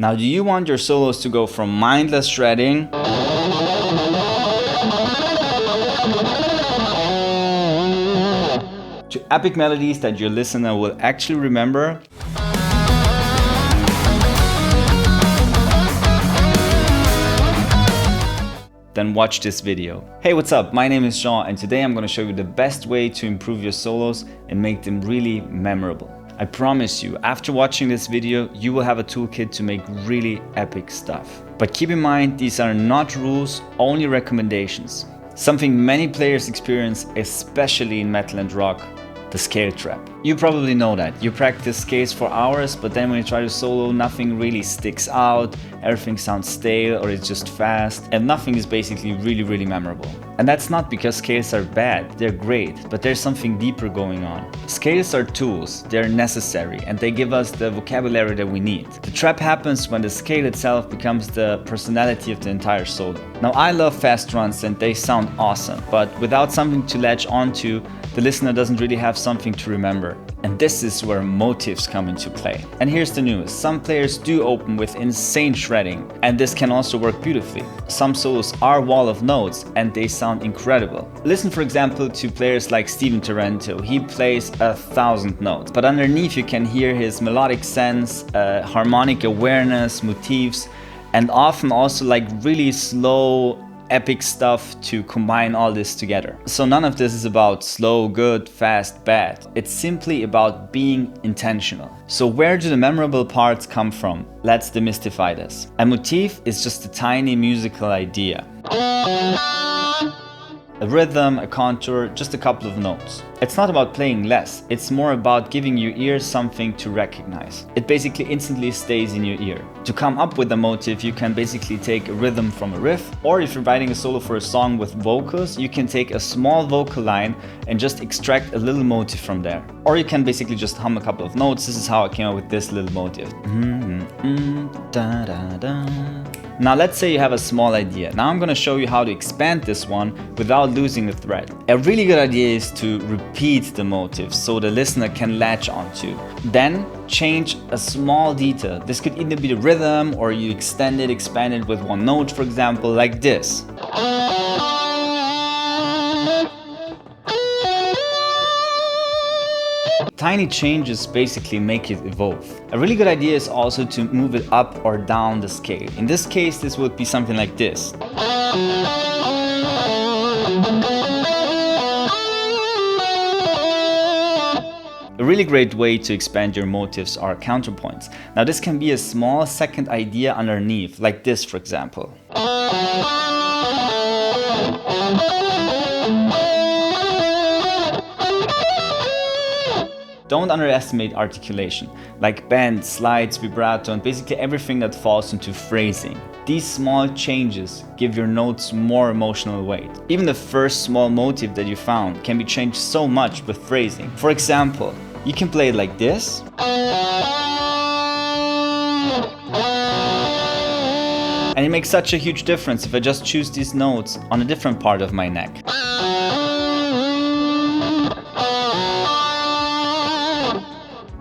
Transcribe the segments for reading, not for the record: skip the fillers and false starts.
Now, do you want your solos to go from mindless shredding to epic melodies that your listener will actually remember? Then watch this video. Hey, what's up? My name is Jean, and today I'm going to show you the best way to improve your solos and make them really memorable. I promise you, after watching this video, you will have a toolkit to make really epic stuff. But keep in mind, these are not rules, only recommendations. Something many players experience, especially in metal and rock: the scale trap. You probably know that. You practice scales for hours, but then when you try to solo, nothing really sticks out, everything sounds stale or it's just fast, and nothing is basically really memorable. And that's not because scales are bad, they're great, but there's something deeper going on. Scales are tools, they're necessary, and they give us the vocabulary that we need. The trap happens when the scale itself becomes the personality of the entire solo. Now, I love fast runs and they sound awesome, but without something to latch onto, the listener doesn't really have something to remember. And this is where motifs come into play. And here's the news: some players do open with insane shredding, and this can also work beautifully. Some solos are wall of notes and they sound incredible. Listen, for example, to players like Steven Taranto. He plays 1,000 notes, but underneath you can hear his melodic sense, harmonic awareness, motifs, and often also like really slow, epic stuff to combine all this together. So none of this is about slow, good, fast, bad. It's simply about being intentional. So where do the memorable parts come from? Let's demystify this. A motif is just a tiny musical idea. A rhythm, a contour, just a couple of notes. It's not about playing less, it's more about giving your ears something to recognize. It basically instantly stays in your ear. To come up with a motif, you can basically take a rhythm from a riff, or if you're writing a solo for a song with vocals, you can take a small vocal line and just extract a little motif from there. Or you can basically just hum a couple of notes. This is how I came up with this little motif. Da, da, da. Now let's say you have a small idea. Now I'm going to show you how to expand this one without losing the thread. A really good idea is to repeat the motif so the listener can latch onto. Then change a small detail. This could either be the rhythm, or you extend it, expand it with one note, for example, like this. Tiny changes basically make it evolve. A really good idea is also to move it up or down the scale. In this case, this would be something like this. A really great way to expand your motifs are counterpoints. Now this can be a small second idea underneath, like this, for example. Don't underestimate articulation, like bend, slides, vibrato, and basically everything that falls into phrasing. These small changes give your notes more emotional weight. Even the first small motif that you found can be changed so much with phrasing. For example, you can play it like this. And it makes such a huge difference if I just choose these notes on a different part of my neck.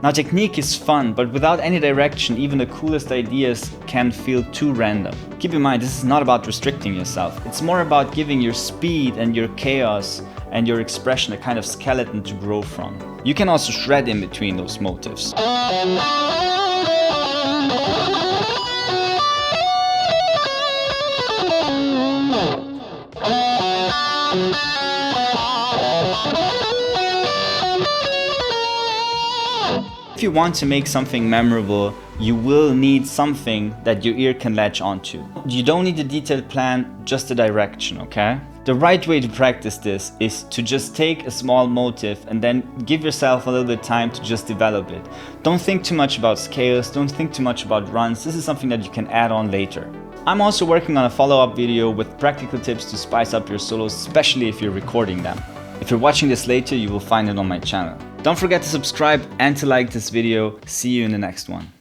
Now, technique is fun, but without any direction, even the coolest ideas can feel too random. Keep in mind, this is not about restricting yourself. It's more about giving your speed and your chaos and your expression a kind of skeleton to grow from. You can also shred in between those motifs. If you want to make something memorable, you will need something that your ear can latch onto. You don't need a detailed plan, just a direction, okay? The right way to practice this is to just take a small motif and then give yourself a little bit of time to just develop it. Don't think too much about scales, don't think too much about runs. This is something that you can add on later. I'm also working on a follow-up video with practical tips to spice up your solos, especially if you're recording them. If you're watching this later, you will find it on my channel. Don't forget to subscribe and to like this video. See you in the next one.